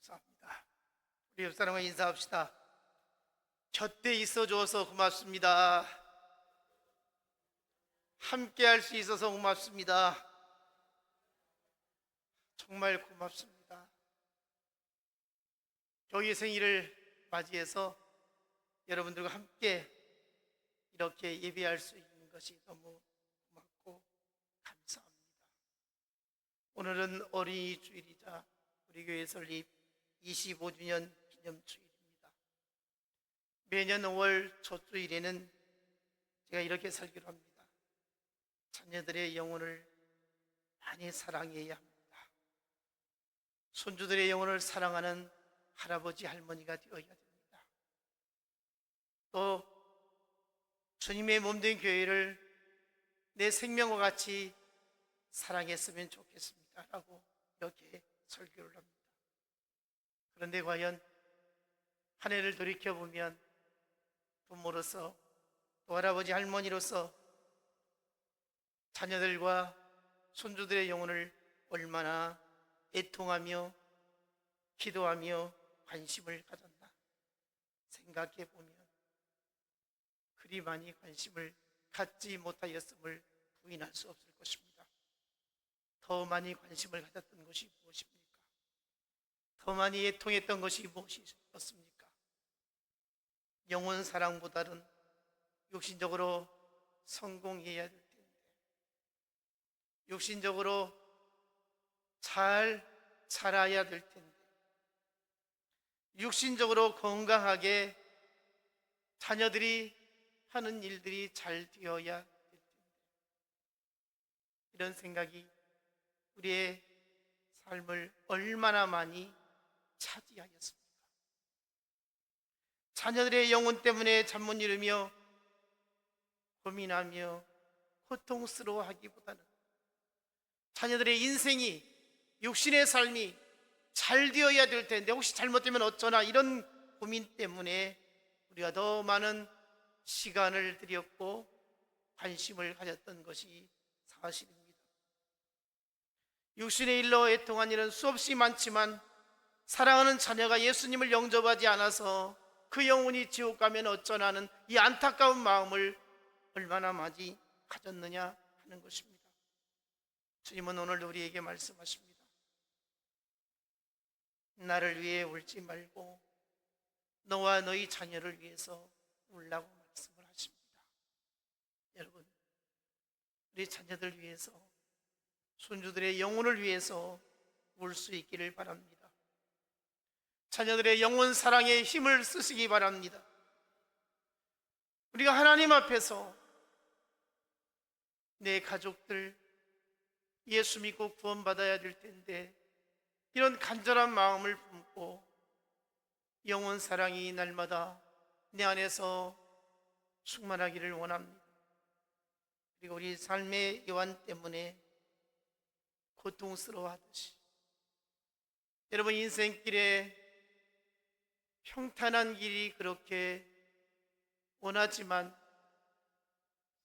감사합니다. 우리 옆 사람과 인사합시다. 곁에 있어 줘서 고맙습니다. 함께 할 수 있어서 고맙습니다. 정말 고맙습니다. 교회 생일을 맞이해서 여러분들과 함께 이렇게 예배할 수 있는 것이 너무 고맙고 감사합니다. 오늘은 어린이 주일이자 우리 교회 설립 25주년 기념주일입니다. 매년 5월 초주일에는 제가 이렇게 설교를 합니다. 자녀들의 영혼을 많이 사랑해야 합니다. 손주들의 영혼을 사랑하는 할아버지 할머니가 되어야 됩니다. 또 주님의 몸된 교회를 내 생명과 같이 사랑했으면 좋겠습니다 라고 이렇게 설교를 합니다. 그런데 과연 한 해를 돌이켜보면 부모로서 또 할아버지 할머니로서 자녀들과 손주들의 영혼을 얼마나 애통하며 기도하며 관심을 가졌나 생각해 보면 그리 많이 관심을 갖지 못하였음을 부인할 수 없을 것입니다. 더 많이 관심을 가졌던 것이 무엇입니까? 더 많이 애통했던 것이 무엇이었습니까? 영혼 사랑보다는 육신적으로 성공해야 될 텐데, 육신적으로 잘 살아야 될 텐데, 육신적으로 건강하게 자녀들이 하는 일들이 잘 되어야 될 텐데, 이런 생각이 우리의 삶을 얼마나 많이 차지하였습니까? 자녀들의 영혼 때문에 잠 못 이루며 고민하며 고통스러워하기보다는 자녀들의 인생이, 육신의 삶이 잘 되어야 될 텐데 혹시 잘못되면 어쩌나, 이런 고민 때문에 우리가 더 많은 시간을 들였고 관심을 가졌던 것이 사실입니다. 육신의 일로 애통한 일은 수없이 많지만 사랑하는 자녀가 예수님을 영접하지 않아서 그 영혼이 지옥 가면 어쩌나 하는 이 안타까운 마음을 얼마나 많이 가졌느냐 하는 것입니다. 주님은 오늘 우리에게 말씀하십니다. 나를 위해 울지 말고 너와 너희 자녀를 위해서 울라고 말씀을 하십니다. 여러분, 우리 자녀들 위해서, 손주들의 영혼을 위해서 울 수 있기를 바랍니다. 자녀들의 영혼 사랑에 힘을 쓰시기 바랍니다. 우리가 하나님 앞에서 내 가족들 예수 믿고 구원받아야 될 텐데 이런 간절한 마음을 품고 영혼 사랑이 날마다 내 안에서 충만하기를 원합니다. 그리고 우리 삶의 여한 때문에 고통스러워하듯이 여러분 인생길에 평탄한 길이 그렇게 원하지만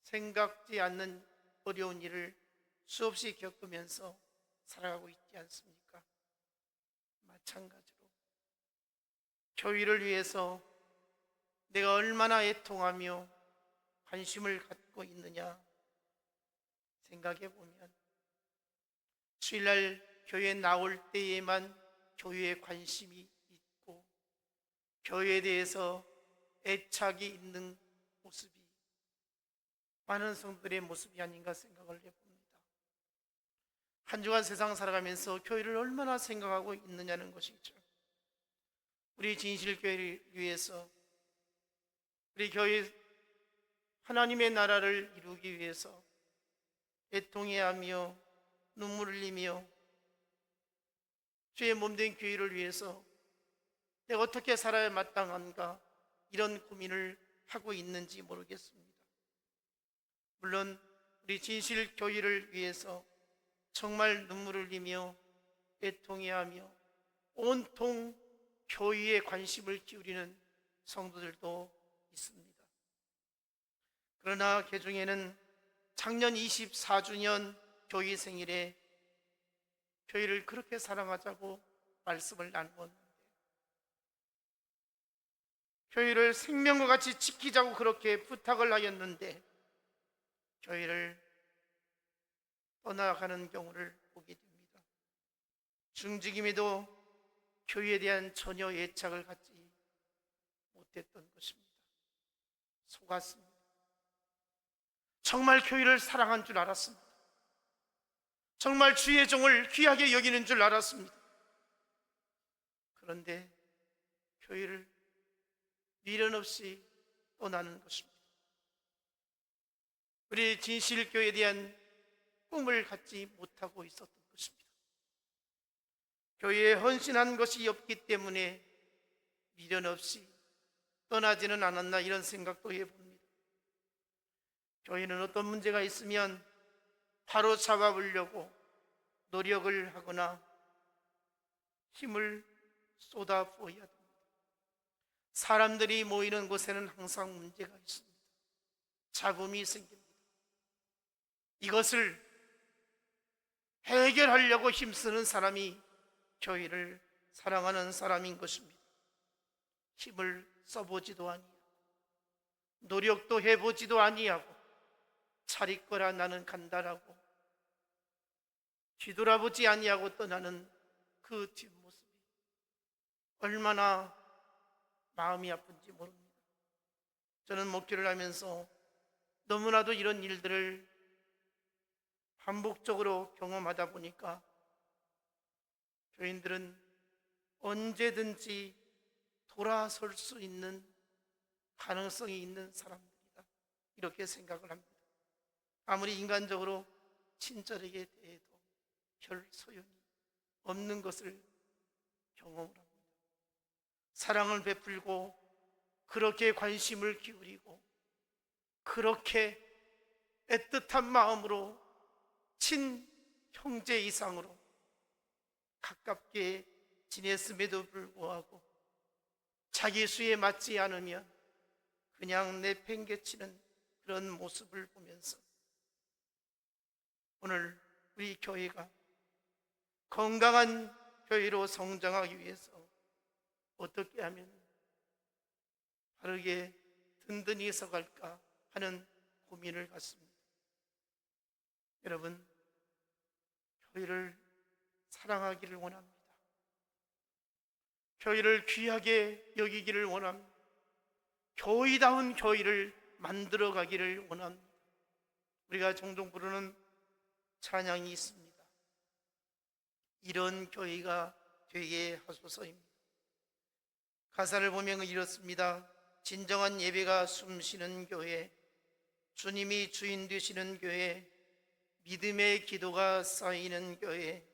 생각지 않는 어려운 일을 수없이 겪으면서 살아가고 있지 않습니까? 마찬가지로 교회를 위해서 내가 얼마나 애통하며 관심을 갖고 있느냐 생각해 보면 주일날 교회에 나올 때에만 교회에 관심이 있고 교회에 대해서 애착이 있는 모습이 많은 성도들의 모습이 아닌가 생각을 해봅니다. 한 주간 세상 살아가면서 교회를 얼마나 생각하고 있느냐는 것이죠. 우리 진실교회를 위해서, 우리 교회 하나님의 나라를 이루기 위해서 애통해야 하며 눈물을 흘리며 주의 몸된 교회를 위해서 내가 어떻게 살아야 마땅한가, 이런 고민을 하고 있는지 모르겠습니다. 물론 우리 진실교회를 위해서 정말 눈물을 흘리며 애통해야 하며 온통 교회에 관심을 기울이는 성도들도 있습니다. 그러나 그 중에는 작년 24주년 교회 생일에 교회를 그렇게 사랑하자고 말씀을 나누었는데 교회를 생명과 같이 지키자고 그렇게 부탁을 하였는데 교회를 떠나가는 경우를 보게 됩니다. 중직임에도 교회에 대한 전혀 애착을 갖지 못했던 것입니다. 속았습니다. 정말 교회를 사랑한 줄 알았습니다. 정말 주의 종을 귀하게 여기는 줄 알았습니다. 그런데 교회를 미련 없이 떠나는 것입니다. 우리 진실교회에 대한 꿈을 갖지 못하고 있었던 것입니다. 교회에 헌신한 것이 없기 때문에 미련 없이 떠나지는 않았나 이런 생각도 해봅니다. 교회는 어떤 문제가 있으면 바로 잡아보려고 노력을 하거나 힘을 쏟아부어야 됩니다. 사람들이 모이는 곳에는 항상 문제가 있습니다. 잡음이 생깁니다. 이것을 해결하려고 힘쓰는 사람이 교회를 사랑하는 사람인 것입니다. 힘을 써보지도 아니하고 노력도 해보지도 아니하고 차리거라 나는 간다라고 뒤돌아보지 아니하고 떠나는 그 뒷모습이 얼마나 마음이 아픈지 모릅니다. 저는 목회를 하면서 너무나도 이런 일들을 반복적으로 경험하다 보니까 교인들은 언제든지 돌아설 수 있는 가능성이 있는 사람들이다 이렇게 생각을 합니다. 아무리 인간적으로 친절하게 대해도 별 소용이 없는 것을 경험을 합니다. 사랑을 베풀고 그렇게 관심을 기울이고 그렇게 애틋한 마음으로 친형제 이상으로 가깝게 지냈음에도 불구하고 자기 수에 맞지 않으면 그냥 내팽개치는 그런 모습을 보면서 오늘 우리 교회가 건강한 교회로 성장하기 위해서 어떻게 하면 바르게 든든히 서갈까 하는 고민을 갖습니다. 여러분, 교회를 사랑하기를 원합니다. 교회를 귀하게 여기기를 원합니다. 교회다운 교회를 만들어 가기를 원합니다. 우리가 종종 부르는 찬양이 있습니다. 이런 교회가 되게 하소서입니다. 가사를 보면 이렇습니다. 진정한 예배가 숨쉬는 교회, 주님이 주인 되시는 교회, 믿음의 기도가 쌓이는 교회,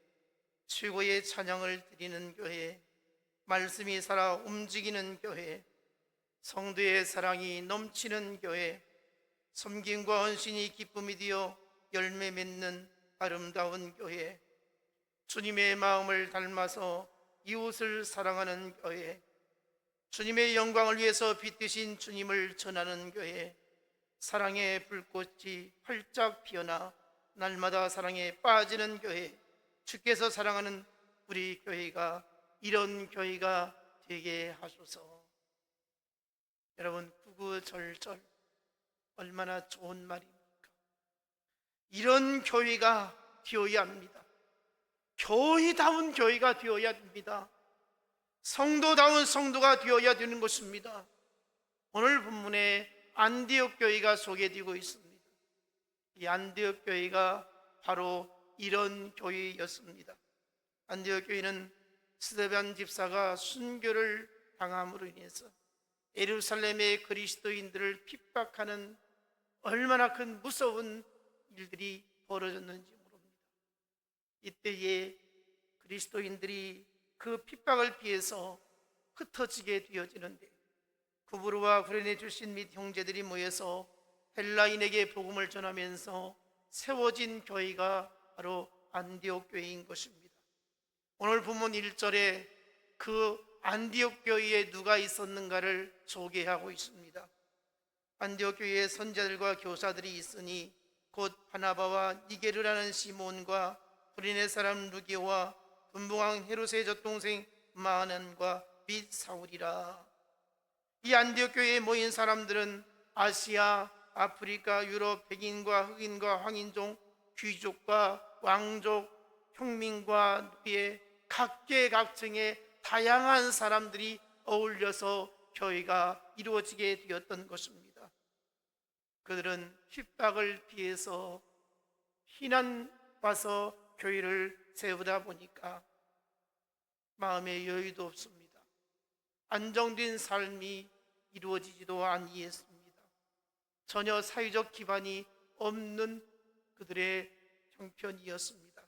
최고의 찬양을 드리는 교회, 말씀이 살아 움직이는 교회, 성도의 사랑이 넘치는 교회, 섬김과 헌신이 기쁨이 되어 열매 맺는 아름다운 교회, 주님의 마음을 닮아서 이웃을 사랑하는 교회, 주님의 영광을 위해서 빛드신 주님을 전하는 교회, 사랑의 불꽃이 활짝 피어나 날마다 사랑에 빠지는 교회, 주께서 사랑하는 우리 교회가 이런 교회가 되게 하소서. 여러분, 구구절절 얼마나 좋은 말입니까? 이런 교회가 되어야 합니다. 교회다운 교회가 되어야 됩니다. 성도다운 성도가 되어야 되는 것입니다. 오늘 본문에 안디옥 교회가 소개되고 있습니다. 이 안디옥 교회가 바로 이런 교회였습니다. 안디옥 교회는 스데반 집사가 순교를 당함으로 인해서 예루살렘의 그리스도인들을 핍박하는 얼마나 큰 무서운 일들이 벌어졌는지 모릅니다. 이때에 그리스도인들이 그 핍박을 피해서 흩어지게 되어지는데 구브로와 구레네 출신 및 형제들이 모여서 헬라인에게 복음을 전하면서 세워진 교회가 바로 안디옥 교회인 것입니다. 오늘 본문 1절에 그 안디옥 교회에 누가 있었는가를 소개하고 있습니다. 안디옥 교회에 선자들과 교사들이 있으니 곧 바나바와 니게르라는 시몬과 구레네 사람 루게와 분봉왕 헤롯의 젖동생 마한과 및 사울이라. 이 안디옥 교회에 모인 사람들은 아시아, 아프리카, 유럽, 백인과 흑인과 황인종, 귀족과 왕족, 평민과 노예, 각계각층의 다양한 사람들이 어울려서 교회가 이루어지게 되었던 것입니다. 그들은 핍박을 피해서 피난 와서 교회를 세우다 보니까 마음의 여유도 없습니다. 안정된 삶이 이루어지지도 아니했습니다. 전혀 사회적 기반이 없는 그들의 형편이었습니다.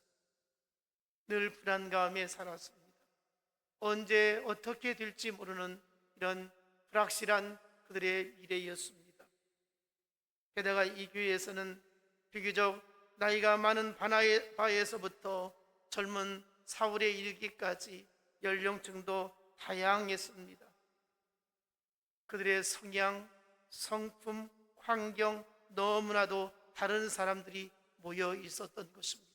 늘 불안감에 살았습니다. 언제 어떻게 될지 모르는 이런 불확실한 그들의 미래였습니다. 게다가 이 교회에서는 비교적 나이가 많은 바에서부터 젊은 사울에 이르기까지 연령층도 다양했습니다. 그들의 성향, 성품, 환경 너무나도 다른 사람들이 모여 있었던 것입니다.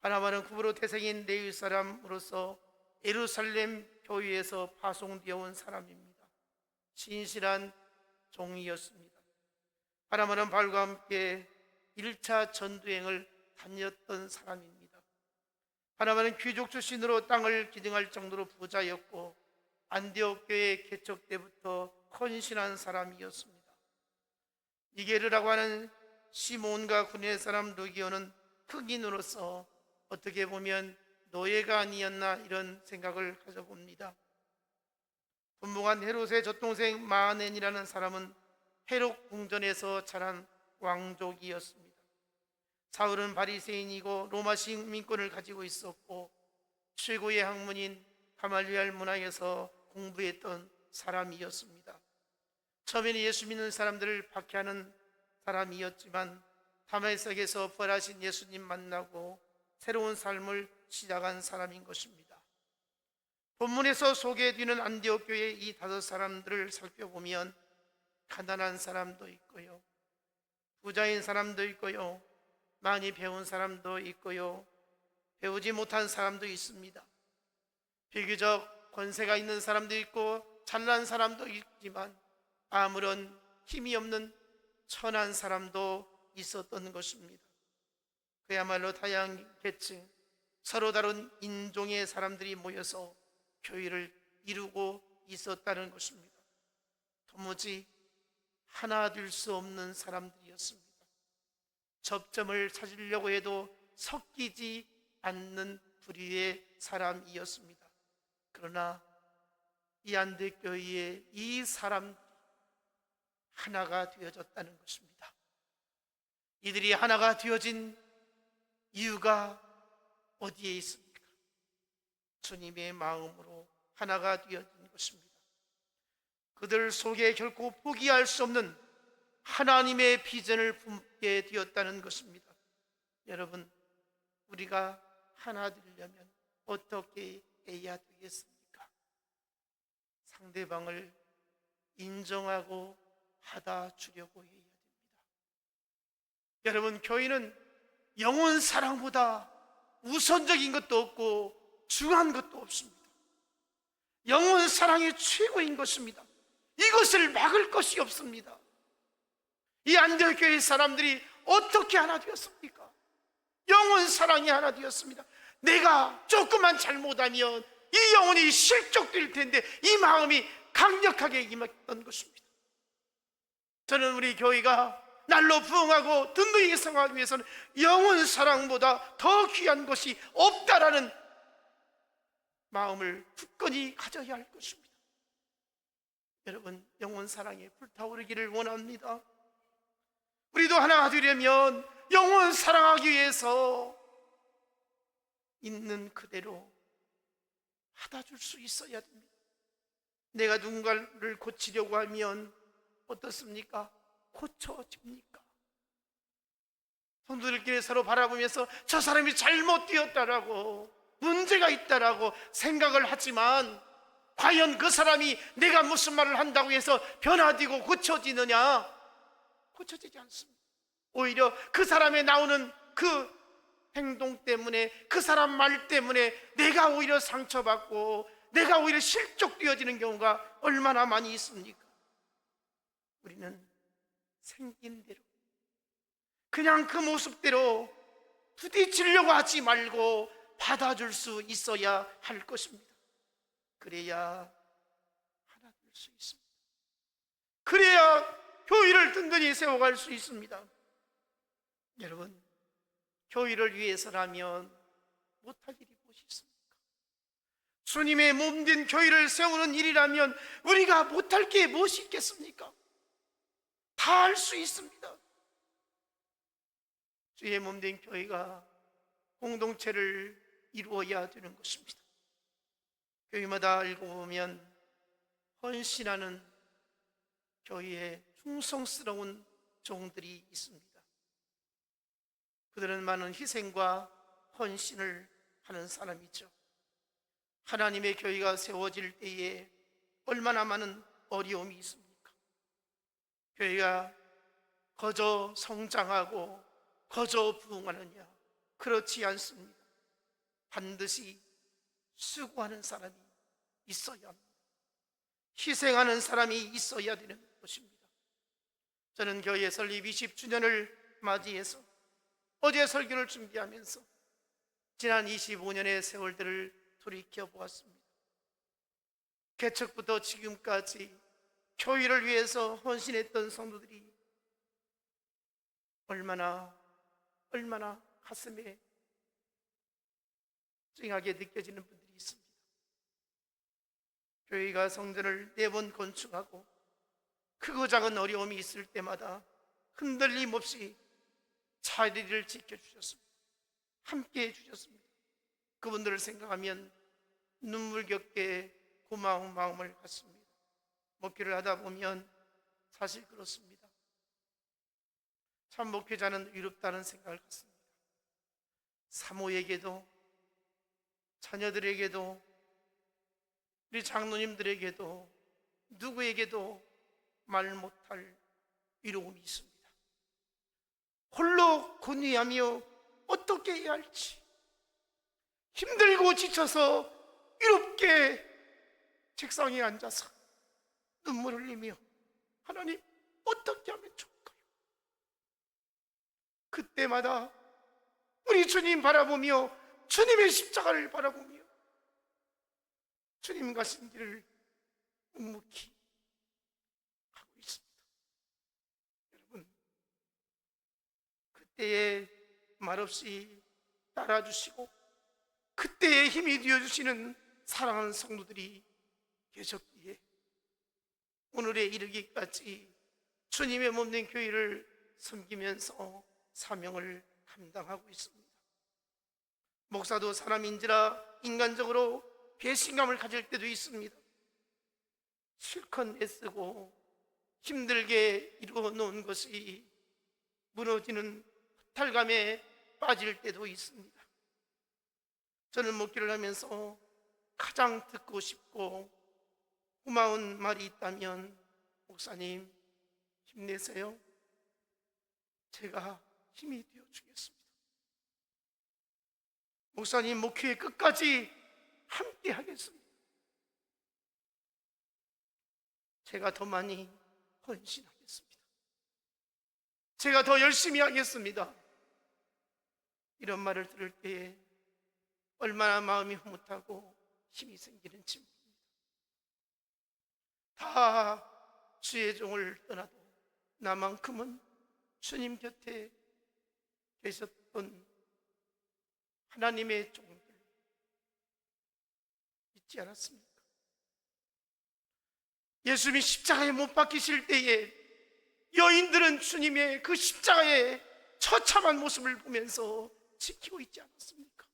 바나바는 구브로 태생인 레위 사람으로서 예루살렘 교회에서 파송되어 온 사람입니다. 신실한 종이었습니다. 바나바는 바울과 함께 1차 전도행을 다녔던 사람입니다. 바나바는 귀족 출신으로 땅을 기증할 정도로 부자였고 안디옥 교회 개척 때부터 헌신한 사람이었습니다. 니게르라고 하는 시몬과 군의 사람 루기오는 흑인으로서 어떻게 보면 노예가 아니었나 이런 생각을 가져봅니다. 분봉한 헤롯의 젖동생 마아넨이라는 사람은 헤롯 궁전에서 자란 왕족이었습니다. 사울은 바리새인이고 로마 시민권을 가지고 있었고 최고의 학문인 가말리알 문화에서 공부했던 사람이었습니다. 처음에는 예수 믿는 사람들을 박해하는 사람이었지만 다메섹에서 부활하신 예수님 만나고 새로운 삶을 시작한 사람인 것입니다. 본문에서 소개해드리는 안디옥 교회의 이 5사람들을 살펴보면 가난한 사람도 있고요, 부자인 사람도 있고요, 많이 배운 사람도 있고요, 배우지 못한 사람도 있습니다. 비교적 권세가 있는 사람도 있고 잘난 사람도 있지만 아무런 힘이 없는 천한 사람도 있었던 것입니다. 그야말로 다양한 계층, 서로 다른 인종의 사람들이 모여서 교회를 이루고 있었다는 것입니다. 도무지 하나 될 수 없는 사람들이었습니다. 접점을 찾으려고 해도 섞이지 않는 부류의 사람이었습니다. 그러나 이 안디옥 교회의 이 사람들이 하나가 되어졌다는 것입니다. 이들이 하나가 되어진 이유가 어디에 있습니까? 주님의 마음으로 하나가 되어진 것입니다. 그들 속에 결코 포기할 수 없는 하나님의 비전을 품게 되었다는 것입니다. 여러분, 우리가 하나 되려면 어떻게 해야 되겠습니까? 상대방을 인정하고 받아주려고 해야 됩니다. 여러분, 교회는 영혼 사랑보다 우선적인 것도 없고 중요한 것도 없습니다. 영혼 사랑이 최고인 것입니다. 이것을 막을 것이 없습니다. 이 안디옥 교회 사람들이 어떻게 하나 되었습니까? 영혼 사랑이 하나 되었습니다. 내가 조금만 잘못하면 이 영혼이 실족될 텐데 이 마음이 강력하게 임했던 것입니다. 저는 우리 교회가 날로 부흥하고 든든히 성하기 위해서는 영혼 사랑보다 더 귀한 것이 없다라는 마음을 굳건히 가져야 할 것입니다. 여러분, 영혼 사랑에 불타오르기를 원합니다. 우리도 하나가 되려면 영혼 사랑하기 위해서 있는 그대로 받아줄 수 있어야 됩니다. 내가 누군가를 고치려고 하면 어떻습니까? 고쳐집니까? 성도들끼리 서로 바라보면서 저 사람이 잘못되었다라고, 문제가 있다라고 생각을 하지만 과연 그 사람이 내가 무슨 말을 한다고 해서 변화되고 고쳐지느냐? 고쳐지지 않습니다. 오히려 그 사람에 나오는 그 행동 때문에, 그 사람 말 때문에 내가 오히려 상처받고 내가 오히려 실족되어지는 경우가 얼마나 많이 있습니까? 우리는 생긴 대로, 그냥 그 모습대로 부딪히려고 하지 말고 받아줄 수 있어야 할 것입니다. 그래야 하나 될 수 있습니다. 그래야 교회를 든든히 세워갈 수 있습니다. 여러분, 교회를 위해서라면 못할 일이 무엇이 있습니까? 주님의 몸된 교회를 세우는 일이라면 우리가 못할 게 무엇이 있겠습니까? 다 할 수 있습니다. 주의 몸된 교회가 공동체를 이루어야 되는 것입니다. 교회마다 읽어보면 헌신하는 교회에 충성스러운 종들이 있습니다. 그들은 많은 희생과 헌신을 하는 사람이죠. 하나님의 교회가 세워질 때에 얼마나 많은 어려움이 있습니까? 교회가 거저 성장하고 거저 부흥하느냐? 그렇지 않습니다. 반드시 수고하는 사람이 있어야 합니다. 희생하는 사람이 있어야 되는 것입니다. 저는 교회 설립 20주년을 맞이해서 어제 설교를 준비하면서 지난 25년의 세월들을 돌이켜 보았습니다. 개척부터 지금까지 교회를 위해서 헌신했던 성도들이 얼마나 가슴에 찡하게 느껴지는 분들이 있습니다. 교회가 성전을 4번 건축하고 크고 작은 어려움이 있을 때마다 흔들림 없이 자리를 지켜주셨습니다. 함께 해주셨습니다. 그분들을 생각하면 눈물겹게 고마운 마음을 갖습니다. 목회를 하다 보면 사실 그렇습니다. 참 목회자는 위롭다는 생각을 갖습니다. 사모에게도, 자녀들에게도, 우리 장로님들에게도, 누구에게도 말 못할 위로움이 있습니다. 홀로 고뇌하며 어떻게 해야 할지, 힘들고 지쳐서 위롭게 책상에 앉아서 눈물 흘리며 하나님 어떻게 하면 좋을까요? 그때마다 우리 주님 바라보며 주님의 십자가를 바라보며 주님 가신 길을 묵묵히 하고 있습니다. 여러분, 그때에 말없이 따라주시고 그때에 힘이 되어주시는 사랑하는 성도들이 계셨기에 오늘에 이르기까지 주님의 몸된 교회를 섬기면서 사명을 감당하고 있습니다. 목사도 사람인지라 인간적으로 배신감을 가질 때도 있습니다. 실컷 애쓰고 힘들게 이루어 놓은 것이 무너지는 허탈감에 빠질 때도 있습니다. 저는 목회를 하면서 가장 듣고 싶고 고마운 말이 있다면, 목사님 힘내세요. 제가 힘이 되어 주겠습니다. 목사님 목회 끝까지 함께 하겠습니다. 제가 더 많이 헌신하겠습니다. 제가 더 열심히 하겠습니다. 이런 말을 들을 때에 얼마나 마음이 흐뭇하고 힘이 생기는지 모릅니다. 다 주의 종을 떠나도 나만큼은 주님 곁에 계셨던 하나님의 종들 잊지 않았습니까? 예수님이 십자가에 못 박히실 때에 여인들은 주님의 그 십자가의 처참한 모습을 보면서 지키고 있지 않았습니까?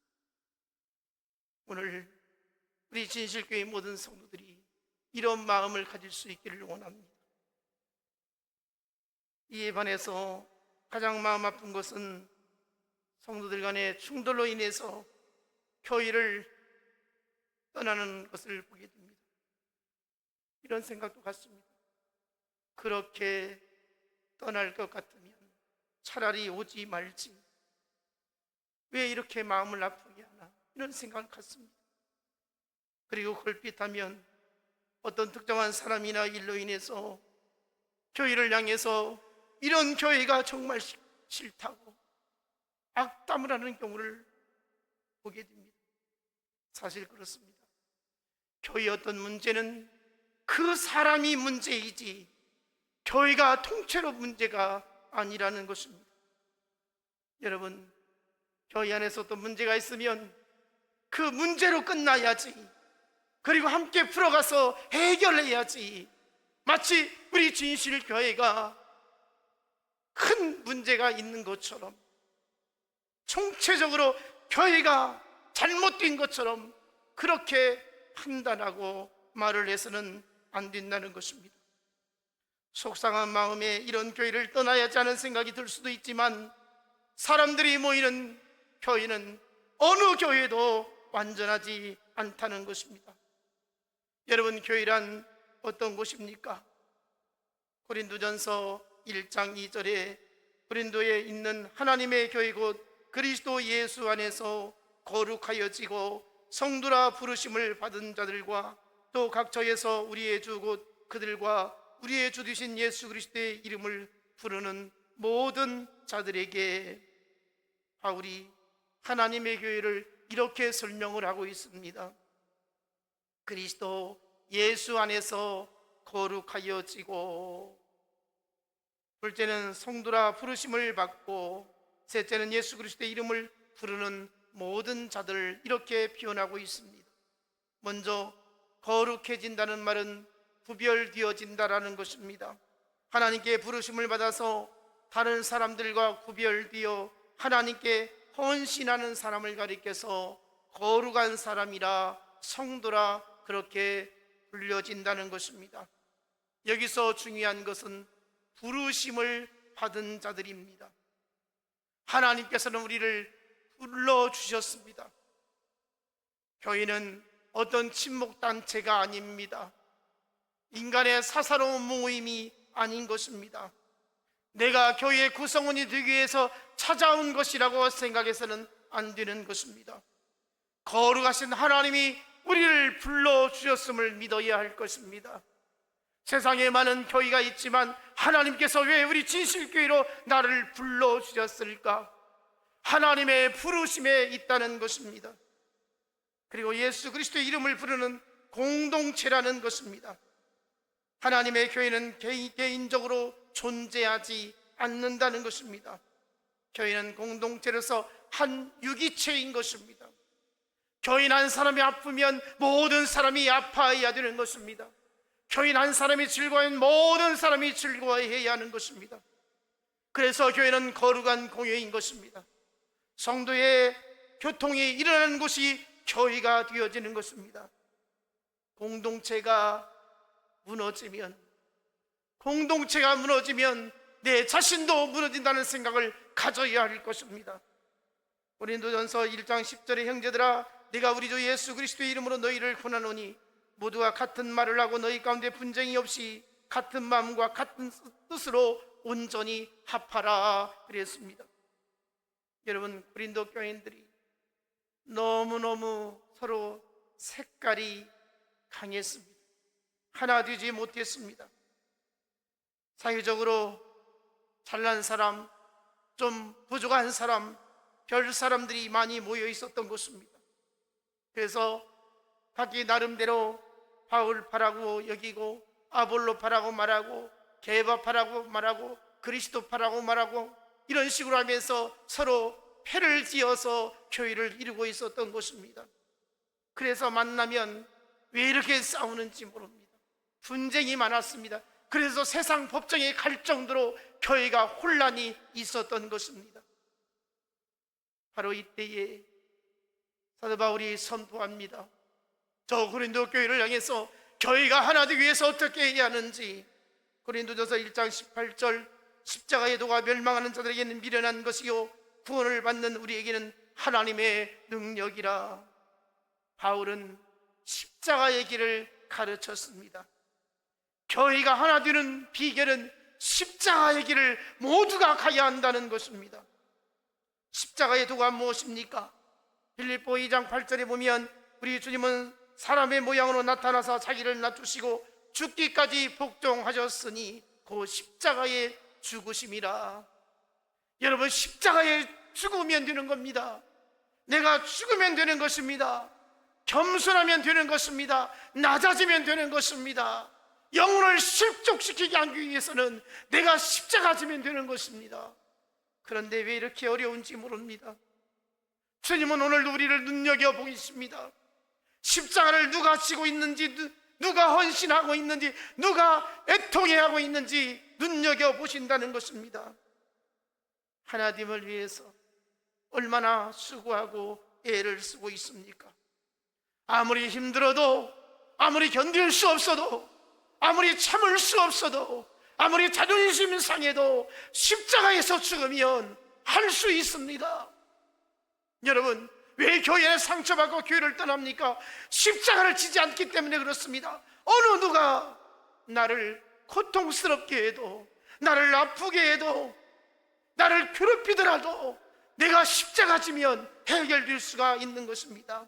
오늘 우리 진실교회 모든 성도들이 이런 마음을 가질 수 있기를 원합니다. 이에 반해서 가장 마음 아픈 것은 성도들 간의 충돌로 인해서 교회를 떠나는 것을 보게 됩니다. 이런 생각도 같습니다. 그렇게 떠날 것 같으면 차라리 오지 말지, 왜 이렇게 마음을 아프게 하나, 이런 생각을 갖습니다. 그리고 걸핏하면 어떤 특정한 사람이나 일로 인해서 교회를 향해서 이런 교회가 정말 싫다고 악담을 하는 경우를 보게 됩니다. 사실 그렇습니다. 교회의 어떤 문제는 그 사람이 문제이지 교회가 통째로 문제가 아니라는 것입니다. 여러분, 교회 안에서 어떤 문제가 있으면 그 문제로 끝나야지, 그리고 함께 풀어가서 해결해야지. 마치 우리 진실교회가 큰 문제가 있는 것처럼, 총체적으로 교회가 잘못된 것처럼 그렇게 판단하고 말을 해서는 안 된다는 것입니다. 속상한 마음에 이런 교회를 떠나야 하지 않은 생각이 들 수도 있지만, 사람들이 모이는 교회는 어느 교회도 완전하지 않다는 것입니다. 여러분, 교회란 어떤 곳입니까? 고린도전서 1장 2절에 고린도에 있는 하나님의 교회 곧 그리스도 예수 안에서 거룩하여지고 성도라 부르심을 받은 자들과 또 각처에서 우리의 주 곧 그들과 우리의 주 되신 예수 그리스도의 이름을 부르는 모든 자들에게 바울이 하나님의 교회를 이렇게 설명을 하고 있습니다. 그리스도 예수 안에서 거룩하여지고, 둘째는 성도라 부르심을 받고, 셋째는 예수 그리스도의 이름을 부르는 모든 자들, 이렇게 표현하고 있습니다. 먼저 거룩해진다는 말은 구별되어진다라는 것입니다. 하나님께 부르심을 받아서 다른 사람들과 구별되어 하나님께 헌신하는 사람을 가리켜서 거룩한 사람이라, 성도라 그렇게 불려진다는 것입니다. 여기서 중요한 것은 부르심을 받은 자들입니다. 하나님께서는 우리를 불러주셨습니다. 교회는 어떤 친목단체가 아닙니다. 인간의 사사로운 모임이 아닌 것입니다. 내가 교회의 구성원이 되기 위해서 찾아온 것이라고 생각해서는 안 되는 것입니다. 거룩하신 하나님이 우리를 불러주셨음을 믿어야 할 것입니다. 세상에 많은 교회가 있지만 하나님께서 왜 우리 진실교회로 나를 불러주셨을까? 하나님의 부르심에 있다는 것입니다. 그리고 예수 그리스도의 이름을 부르는 공동체라는 것입니다. 하나님의 교회는 개인적으로 존재하지 않는다는 것입니다. 교회는 공동체로서 한 유기체인 것입니다. 교인 한 사람이 아프면 모든 사람이 아파해야 되는 것입니다. 교인 한 사람이 즐거워하면 모든 사람이 즐거워해야 하는 것입니다. 그래서 교회는 거룩한 공회인 것입니다. 성도의 교통이 일어나는 곳이 교회가 되어지는 것입니다. 공동체가 무너지면 내 자신도 무너진다는 생각을 가져야 할 것입니다. 고린도전서 1장 10절에 형제들아, 내가 우리 주 예수 그리스도의 이름으로 너희를 권하노니 모두가 같은 말을 하고 너희 가운데 분쟁이 없이 같은 마음과 같은 뜻으로 온전히 합하라 그랬습니다. 여러분, 고린도 교인들이 너무너무 서로 색깔이 강했습니다. 하나 되지 못했습니다. 사회적으로 잘난 사람, 좀 부족한 사람, 별 사람들이 많이 모여 있었던 것입니다. 그래서 각기 나름대로 바울파라고 여기고, 아볼로파라고 말하고, 게바파라고 말하고, 그리스도파라고 말하고, 이런 식으로 하면서 서로 패를 지어서 교회를 이루고 있었던 것입니다. 그래서 만나면 왜 이렇게 싸우는지 모릅니다. 분쟁이 많았습니다. 그래서 세상 법정에 갈 정도로 교회가 혼란이 있었던 것입니다. 바로 이때에 사도 바울이 선포합니다. 저 고린도 교회를 향해서 교회가 하나 되기 위해서 어떻게 해야 하는지, 고린도전서 1장 18절, 십자가의 도가 멸망하는 자들에게는 미련한 것이요 구원을 받는 우리에게는 하나님의 능력이라. 바울은 십자가의 길을 가르쳤습니다. 교회가 하나 되는 비결은 십자가의 길을 모두가 가야 한다는 것입니다. 십자가의 도가 무엇입니까? 빌립보 2장 8절에 보면 우리 주님은 사람의 모양으로 나타나서 자기를 낮추시고 죽기까지 복종하셨으니 그 십자가의 죽으심이라. 여러분, 십자가에 죽으면 되는 겁니다. 내가 죽으면 되는 것입니다. 겸손하면 되는 것입니다. 낮아지면 되는 것입니다. 영혼을 실족시키게 하기 위해서는 내가 십자가 지면 되는 것입니다. 그런데 왜 이렇게 어려운지 모릅니다. 주님은 오늘도 우리를 눈여겨보십니다. 십자가를 누가 지고 있는지, 누가 헌신하고 있는지, 누가 애통해하고 있는지 눈여겨보신다는 것입니다. 하나님을 위해서 얼마나 수고하고 애를 쓰고 있습니까? 아무리 힘들어도, 아무리 견딜 수 없어도, 아무리 참을 수 없어도, 아무리 자존심 상해도 십자가에서 죽으면 할 수 있습니다. 여러분, 왜 교회에 상처받고 교회를 떠납니까? 십자가를 지지 않기 때문에 그렇습니다. 어느 누가 나를 고통스럽게 해도, 나를 아프게 해도, 나를 괴롭히더라도 내가 십자가 지면 해결될 수가 있는 것입니다.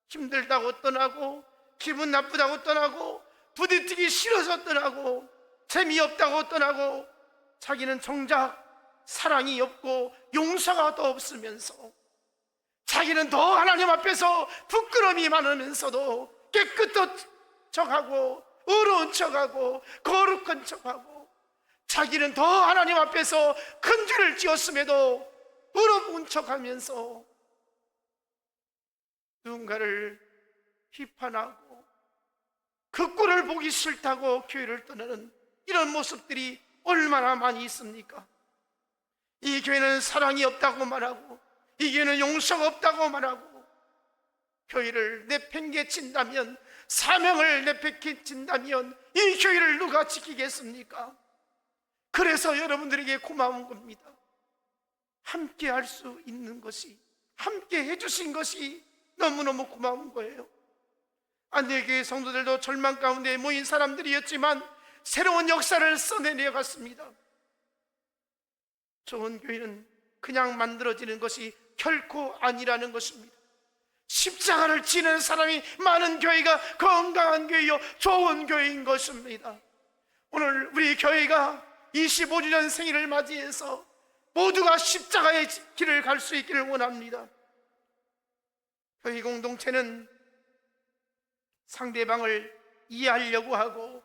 힘들다고 떠나고, 기분 나쁘다고 떠나고, 부딪히기 싫어서 떠나고, 재미없다고 떠나고, 자기는 정작 사랑이 없고 용서가 더 없으면서, 자기는 더 하나님 앞에서 부끄러움이 많으면서도 깨끗한 척하고 의로운 척하고 거룩한 척하고, 자기는 더 하나님 앞에서 큰 죄를 지었음에도 의로운 척하면서 누군가를 비판하고 그 꼴을 보기 싫다고 교회를 떠나는 이런 모습들이 얼마나 많이 있습니까? 이 교회는 사랑이 없다고 말하고, 이 교회는 용서가 없다고 말하고, 교회를 내팽개친다면, 사명을 내팽개친다면 이 교회를 누가 지키겠습니까? 그래서 여러분들에게 고마운 겁니다. 함께 할 수 있는 것이, 함께 해주신 것이 너무너무 고마운 거예요. 안디옥교회 성도들도 절망 가운데 모인 사람들이었지만 새로운 역사를 써내려 갔습니다. 좋은 교회는 그냥 만들어지는 것이 결코 아니라는 것입니다. 십자가를 지는 사람이 많은 교회가 건강한 교회요, 좋은 교회인 것입니다. 오늘 우리 교회가 25주년 생일을 맞이해서 모두가 십자가의 길을 갈 수 있기를 원합니다. 교회 공동체는 상대방을 이해하려고 하고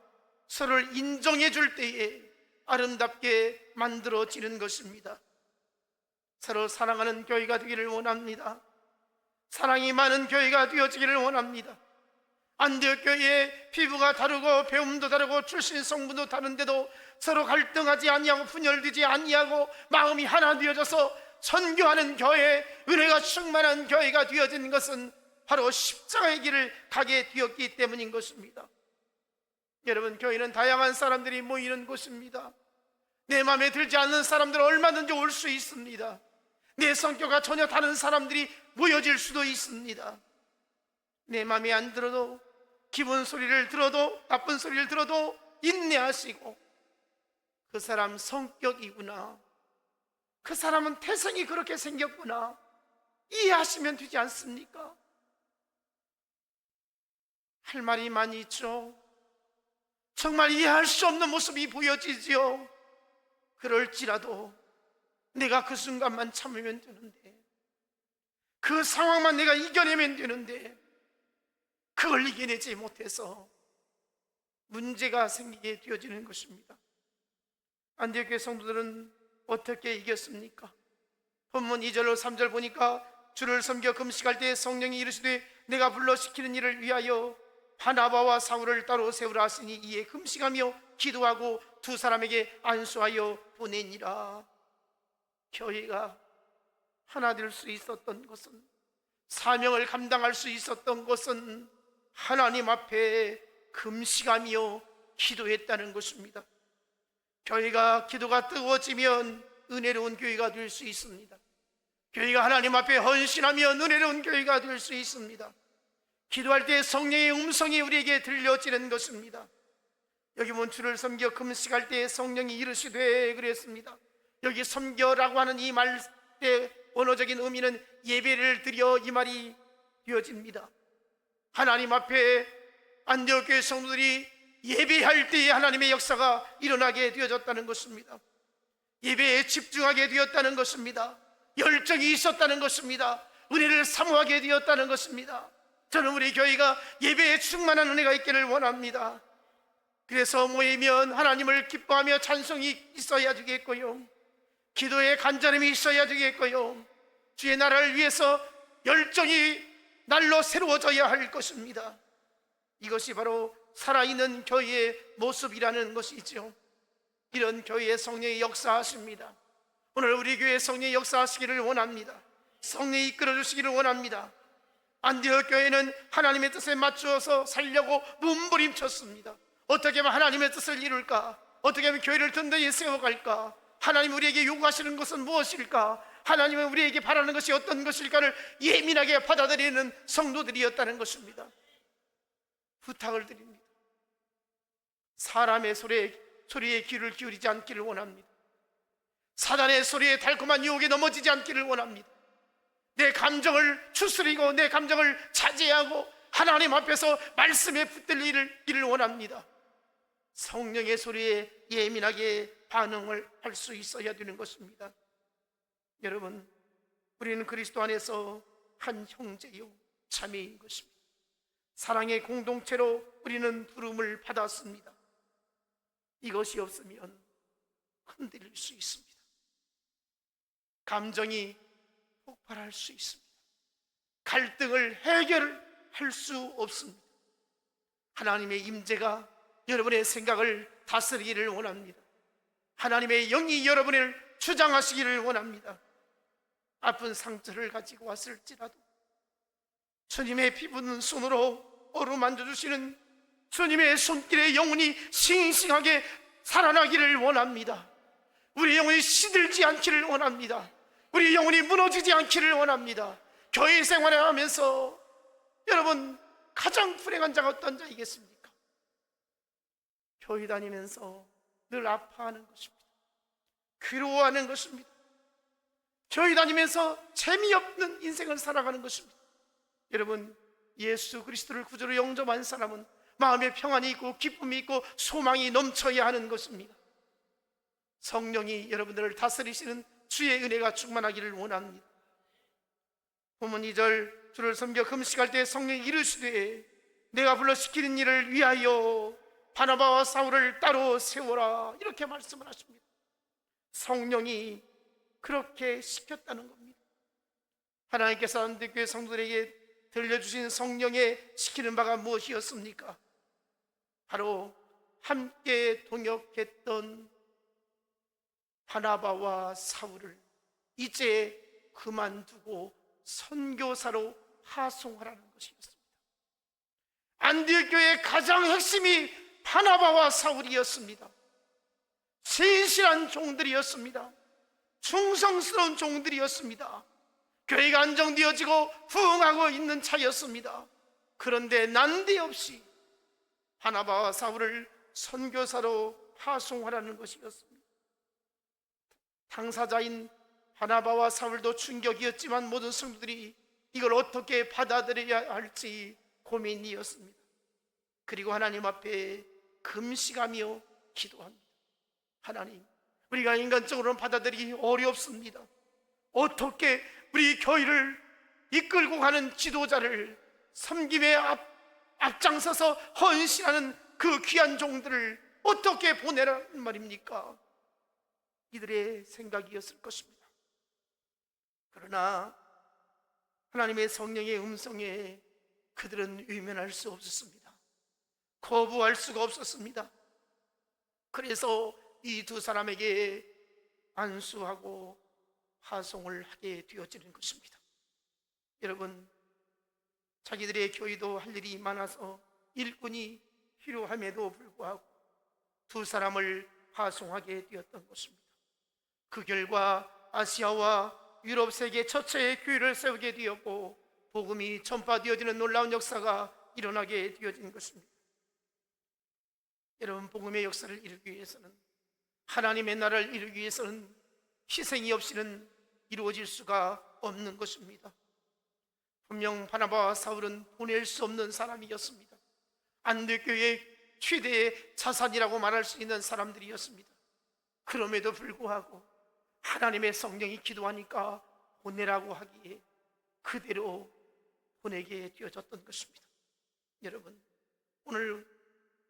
서로를 인정해 줄 때에 아름답게 만들어지는 것입니다. 서로 사랑하는 교회가 되기를 원합니다. 사랑이 많은 교회가 되어지기를 원합니다. 안디옥 교회에 피부가 다르고 배움도 다르고 출신 성분도 다른데도 서로 갈등하지 아니하고 분열되지 아니하고 마음이 하나 되어져서 선교하는 교회, 은혜가 충만한 교회가 되어진 것은 바로 십자가의 길을 가게 되었기 때문인 것입니다. 여러분, 교회는 다양한 사람들이 모이는 곳입니다. 내 마음에 들지 않는 사람들은 얼마든지 올 수 있습니다. 내 성격과 전혀 다른 사람들이 모여질 수도 있습니다. 내 마음에 안 들어도, 기분 소리를 들어도, 나쁜 소리를 들어도 인내하시고, 그 사람 성격이구나, 그 사람은 태생이 그렇게 생겼구나, 이해하시면 되지 않습니까? 할 말이 많이 있죠. 정말 이해할 수 없는 모습이 보여지지요. 그럴지라도 내가 그 순간만 참으면 되는데, 그 상황만 내가 이겨내면 되는데, 그걸 이겨내지 못해서 문제가 생기게 되어지는 것입니다. 안디옥 교회 성도들은 어떻게 이겼습니까? 본문 2절로 3절 보니까 주를 섬겨 금식할 때 성령이 이르시되 내가 불러시키는 일을 위하여 바나바와 사울을 따로 세우라 하시니 이에 금식하며 기도하고 두 사람에게 안수하여 보내니라. 교회가 하나 될 수 있었던 것은, 사명을 감당할 수 있었던 것은 하나님 앞에 금식하며 기도했다는 것입니다. 교회가 기도가 뜨거워지면 은혜로운 교회가 될 수 있습니다. 교회가 하나님 앞에 헌신하면 은혜로운 교회가 될 수 있습니다. 기도할 때 성령의 음성이 우리에게 들려지는 것입니다. 여기 보면 주를 섬겨 금식할 때 성령이 이르시되 그랬습니다. 여기 섬겨라고 하는 이 말의 언어적인 의미는 예배를 드려, 이 말이 되어집니다. 하나님 앞에 안디옥 교회 성도들이 예배할 때에 하나님의 역사가 일어나게 되어졌다는 것입니다. 예배에 집중하게 되었다는 것입니다. 열정이 있었다는 것입니다. 은혜를 사모하게 되었다는 것입니다. 저는 우리 교회가 예배에 충만한 은혜가 있기를 원합니다. 그래서 모이면 하나님을 기뻐하며 찬송이 있어야 되겠고요, 기도에 간절함이 있어야 되겠고요, 주의 나라를 위해서 열정이 날로 새로워져야 할 것입니다. 이것이 바로 살아있는 교회의 모습이라는 것이죠. 이런 교회의 성령이 역사하십니다. 오늘 우리 교회 성령이 역사하시기를 원합니다. 성령이 이끌어 주시기를 원합니다. 안디옥 교회는 하나님의 뜻에 맞추어서 살려고 몸부림쳤습니다. 어떻게 하면 하나님의 뜻을 이룰까? 어떻게 하면 교회를 든든히 세워갈까? 하나님 우리에게 요구하시는 것은 무엇일까? 하나님은 우리에게 바라는 것이 어떤 것일까를 예민하게 받아들이는 성도들이었다는 것입니다. 부탁을 드립니다. 사람의 소리에 귀를 기울이지 않기를 원합니다. 사단의 소리에 달콤한 유혹에 넘어지지 않기를 원합니다. 내 감정을 추스리고 내 감정을 자제하고 하나님 앞에서 말씀에 붙들리기를 원합니다. 성령의 소리에 예민하게 반응을 할 수 있어야 되는 것입니다. 여러분, 우리는 그리스도 안에서 한 형제요 자매인 것입니다. 사랑의 공동체로 우리는 부름을 받았습니다. 이것이 없으면 흔들릴 수 있습니다. 감정이 폭발할 수 있습니다. 갈등을 해결할 수 없습니다. 하나님의 임재가 여러분의 생각을 다스리기를 원합니다. 하나님의 영이 여러분을 주장하시기를 원합니다. 아픈 상처를 가지고 왔을지라도 주님의 피부는 손으로 어루만져 주시는 주님의 손길에 영혼이 싱싱하게 살아나기를 원합니다. 우리 영혼이 시들지 않기를 원합니다. 우리 영혼이 무너지지 않기를 원합니다. 교회 생활을 하면서 여러분, 가장 불행한 자가 어떤 자이겠습니까? 교회 다니면서 늘 아파하는 것입니다. 괴로워하는 것입니다. 교회 다니면서 재미없는 인생을 살아가는 것입니다. 여러분, 예수 그리스도를 구주로 영접한 사람은 마음에 평안이 있고 기쁨이 있고 소망이 넘쳐야 하는 것입니다. 성령이 여러분들을 다스리시는 주의 은혜가 충만하기를 원합니다. 본문 2절, 주를 섬겨 금식할 때 성령이 이르시되 내가 불러 시키는 일을 위하여 바나바와 사울을 따로 세워라, 이렇게 말씀을 하십니다. 성령이 그렇게 시켰다는 겁니다. 하나님께서 안디옥교회 성도들에게 들려주신 성령의 시키는 바가 무엇이었습니까? 바로 함께 동역했던 바나바와 사울을 이제 그만두고 선교사로 파송하라는 것이었습니다. 안디옥 교회의 가장 핵심이 바나바와 사울이었습니다. 신실한 종들이었습니다. 충성스러운 종들이었습니다. 교회가 안정되어지고 부흥하고 있는 차였습니다. 그런데 난데없이 바나바와 사울을 선교사로 파송하라는 것이었습니다. 당사자인 바나바와 사울도 충격이었지만 모든 성도들이 이걸 어떻게 받아들여야 할지 고민이었습니다. 그리고 하나님 앞에 금식하며 기도합니다. 하나님, 우리가 인간적으로는 받아들이기 어렵습니다. 어떻게 우리 교회를 이끌고 가는 지도자를 섬김에 앞장서서 헌신하는 그 귀한 종들을 어떻게 보내라는 말입니까? 이들의 생각이었을 것입니다. 그러나 하나님의 성령의 음성에 그들은 외면할 수 없었습니다. 거부할 수가 없었습니다. 그래서 이 두 사람에게 안수하고 파송을 하게 되어지는 것입니다. 여러분, 자기들의 교회도 할 일이 많아서 일꾼이 필요함에도 불구하고 두 사람을 파송하게 되었던 것입니다. 그 결과 아시아와 유럽 세계 전체의 교회를 세우게 되었고 복음이 전파되어지는 놀라운 역사가 일어나게 되어진 것입니다. 여러분, 복음의 역사를 이루기 위해서는, 하나님의 나라를 이루기 위해서는 희생이 없이는 이루어질 수가 없는 것입니다. 분명 바나바와 사울은 보낼 수 없는 사람이었습니다. 안디옥교회의 최대의 자산이라고 말할 수 있는 사람들이었습니다. 그럼에도 불구하고 하나님의 성령이 기도하니까 보내라고 하기에 그대로 보내게 되어졌던 것입니다. 여러분, 오늘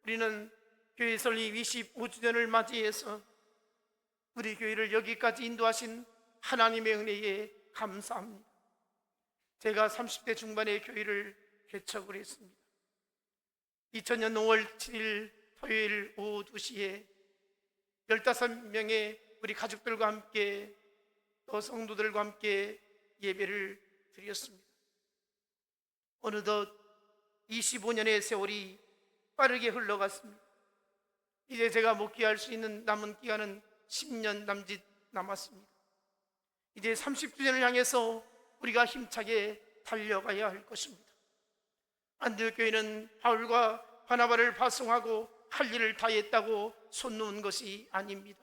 우리는 교회 설립 25주년을 맞이해서 우리 교회를 여기까지 인도하신 하나님의 은혜에 감사합니다. 제가 30대 중반에 교회를 개척을 했습니다. 2000년 5월 7일 토요일 오후 2시에 15명의 우리 가족들과 함께 또 성도들과 함께 예배를 드렸습니다. 어느덧 25년의 세월이 빠르게 흘러갔습니다. 이제 제가 목회할 수 있는 남은 기간은 10년 남짓 남았습니다. 이제 30주년을 향해서 우리가 힘차게 달려가야 할 것입니다. 안디옥교회는 바울과 바나바를 파송하고 할 일을 다 했다고 손 놓은 것이 아닙니다.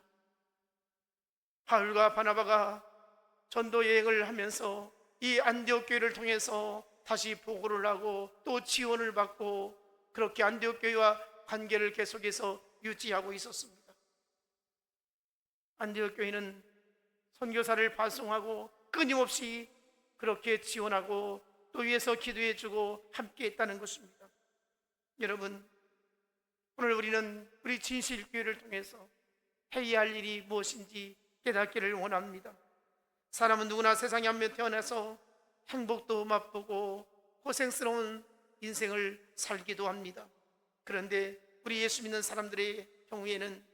바울과 바나바가 전도 여행을 하면서 이 안디옥교회를 통해서 다시 보고를 하고 또 지원을 받고 그렇게 안디옥교회와 관계를 계속해서 유지하고 있었습니다. 안디옥교회는 선교사를 파송하고 끊임없이 그렇게 지원하고 또 위에서 기도해주고 함께했다는 것입니다. 여러분, 오늘 우리는 우리 진실교회를 통해서 해야 할 일이 무엇인지 깨닫기를 원합니다. 사람은 누구나 세상에 한 번 태어나서 행복도 맛보고 고생스러운 인생을 살기도 합니다. 그런데 우리 예수 믿는 사람들의 경우에는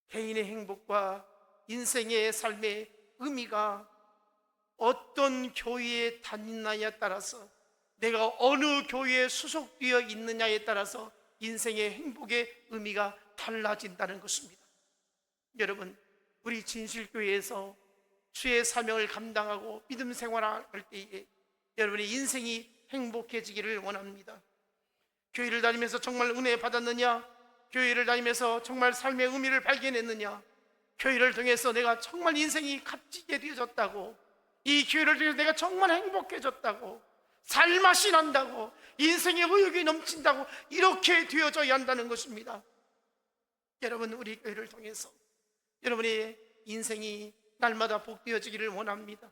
개인의 행복과 인생의 삶의 의미가 어떤 교회에 다니느냐에 따라서, 내가 어느 교회에 소속되어 있느냐에 따라서 인생의 행복의 의미가 달라진다는 것입니다. 여러분, 우리 진실교회에서 주의 사명을 감당하고 믿음 생활할 때에 여러분의 인생이 행복해지기를 원합니다. 교회를 다니면서 정말 은혜 받았느냐? 교회를 다니면서 정말 삶의 의미를 발견했느냐? 교회를 통해서 내가 정말 인생이 값지게 되어졌다고, 이 교회를 통해서 내가 정말 행복해졌다고, 살맛이 난다고, 인생의 의욕이 넘친다고, 이렇게 되어져야 한다는 것입니다. 여러분, 우리 교회를 통해서 여러분의 인생이 날마다 복되어지기를 원합니다.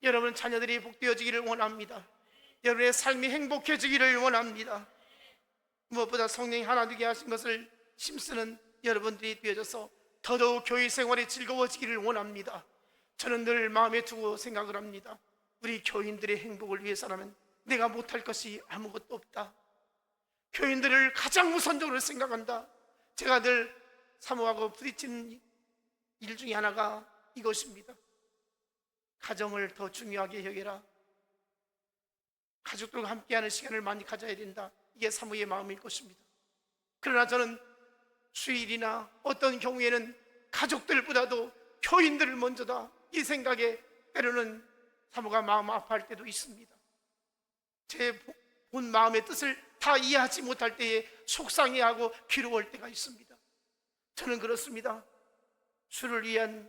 여러분 자녀들이 복되어지기를 원합니다. 여러분의 삶이 행복해지기를 원합니다. 무엇보다 성령이 하나 되게 하신 것을 힘쓰는 여러분들이 되어져서 더더욱 교회 생활이 즐거워지기를 원합니다. 저는 늘 마음에 두고 생각을 합니다. 우리 교인들의 행복을 위해서라면 내가 못할 것이 아무것도 없다. 교인들을 가장 우선적으로 생각한다. 제가 늘 사모하고 부딪히는 일 중에 하나가 이것입니다. 가정을 더 중요하게 여겨라. 가족들과 함께하는 시간을 많이 가져야 된다. 이게 사모의 마음일 것입니다. 그러나 저는 주일이나 어떤 경우에는 가족들보다도 교인들을 먼저다, 이 생각에 때로는 사모가 마음 아파할 때도 있습니다. 제 본 마음의 뜻을 다 이해하지 못할 때에 속상해하고 괴로울 때가 있습니다. 저는 그렇습니다. 주를 위한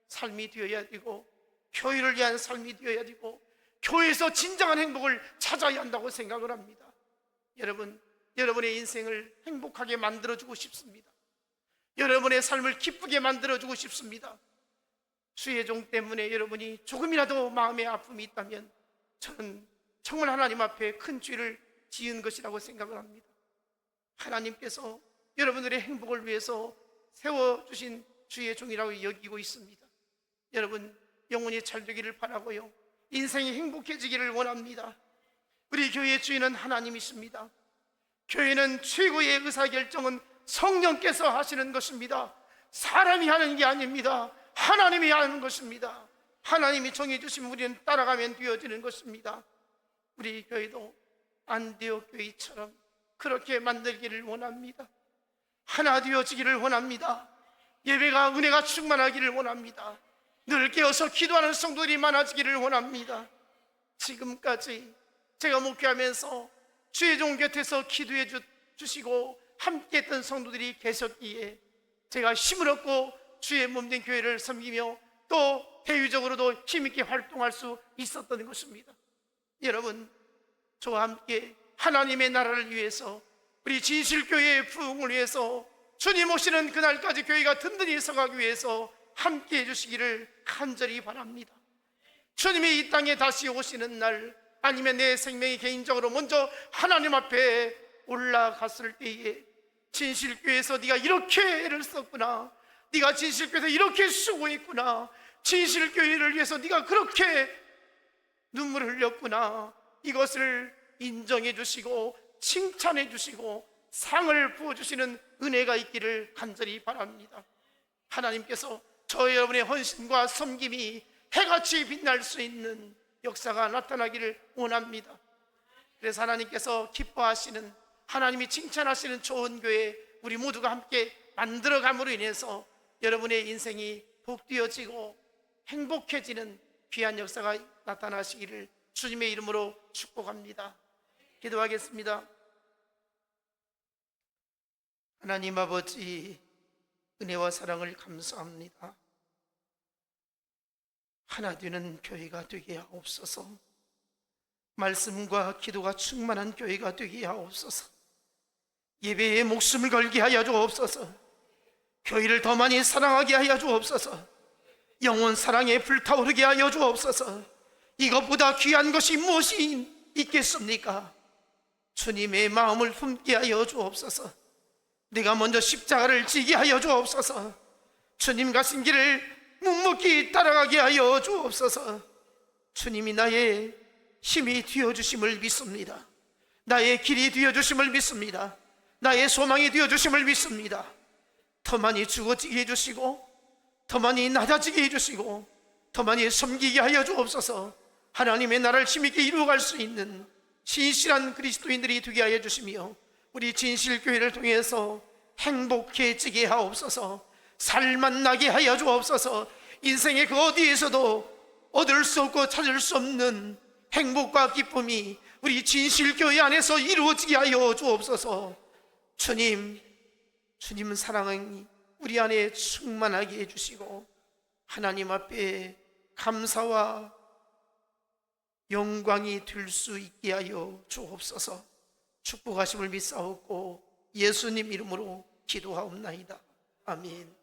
삶이 되어야 되고 교회를 위한 삶이 되어야 되고 교회에서 진정한 행복을 찾아야 한다고 생각을 합니다. 여러분, 여러분의 인생을 행복하게 만들어주고 싶습니다. 여러분의 삶을 기쁘게 만들어주고 싶습니다. 주의 종 때문에 여러분이 조금이라도 마음의 아픔이 있다면 저는 정말 하나님 앞에 큰 죄를 지은 것이라고 생각을 합니다. 하나님께서 여러분들의 행복을 위해서 세워주신 주의 종이라고 여기고 있습니다. 여러분, 영혼이 잘 되기를 바라고요, 인생이 행복해지기를 원합니다. 우리 교회의 주인은 하나님이십니다. 교회는 최고의 의사결정은 성령께서 하시는 것입니다. 사람이 하는 게 아닙니다. 하나님이 하는 것입니다. 하나님이 정해주시면 우리는 따라가면 되어지는 것입니다. 우리 교회도 안디옥 교회처럼 그렇게 만들기를 원합니다. 하나 되어지기를 원합니다. 예배가 은혜가 충만하기를 원합니다. 늘 깨어서 기도하는 성도들이 많아지기를 원합니다. 지금까지 제가 목회하면서 주의 종 곁에서 기도해 주시고 함께했던 성도들이 계셨기에 제가 힘을 얻고 주의 몸된 교회를 섬기며 또 대외적으로도 힘있게 활동할 수 있었던 것입니다. 여러분, 저와 함께 하나님의 나라를 위해서, 우리 진실교회의 부흥을 위해서, 주님 오시는 그날까지 교회가 든든히 서가기 위해서 함께 해주시기를 간절히 바랍니다. 주님이 이 땅에 다시 오시는 날, 아니면 내 생명이 개인적으로 먼저 하나님 앞에 올라갔을 때에 진실교회에서 네가 이렇게 애를 썼구나, 네가 진실교회에서 이렇게 수고했구나, 진실교회를 위해서 네가 그렇게 눈물을 흘렸구나, 이것을 인정해 주시고 칭찬해 주시고 상을 부어주시는 은혜가 있기를 간절히 바랍니다. 하나님께서 저 여러분의 헌신과 섬김이 해같이 빛날 수 있는 역사가 나타나기를 원합니다. 그래서 하나님께서 기뻐하시는, 하나님이 칭찬하시는 좋은 교회 우리 모두가 함께 만들어감으로 인해서 여러분의 인생이 복되어지고 행복해지는 귀한 역사가 나타나시기를 주님의 이름으로 축복합니다. 기도하겠습니다. 하나님 아버지, 은혜와 사랑을 감사합니다. 하나 되는 교회가 되게 하옵소서. 말씀과 기도가 충만한 교회가 되게 하옵소서. 예배에 목숨을 걸게 하여 주옵소서. 교회를 더 많이 사랑하게 하여 주옵소서. 영원 사랑에 불타오르게 하여 주옵소서. 이것보다 귀한 것이 무엇이 있겠습니까? 주님의 마음을 품게 하여 주옵소서. 내가 먼저 십자가를 지게 하여 주옵소서. 주님 가신 길을 묵묵히 따라가게 하여 주옵소서. 주님이 나의 힘이 되어주심을 믿습니다. 나의 길이 되어주심을 믿습니다. 나의 소망이 되어주심을 믿습니다. 더 많이 죽어지게 해주시고, 더 많이 낮아지게 해주시고, 더 많이 섬기게 하여 주옵소서. 하나님의 나라를 힘있게 이루어갈 수 있는 신실한 그리스도인들이 되게 하여 주시며, 우리 진실교회를 통해서 행복해지게 하옵소서. 살만 나게 하여 주옵소서. 인생의 그 어디에서도 얻을 수 없고 찾을 수 없는 행복과 기쁨이 우리 진실교회 안에서 이루어지게 하여 주옵소서. 주님은 사랑이 우리 안에 충만하게 해주시고, 하나님 앞에 감사와 영광이 될 수 있게 하여 주옵소서. 축복하심을 믿사옵고 예수님 이름으로 기도하옵나이다. 아멘.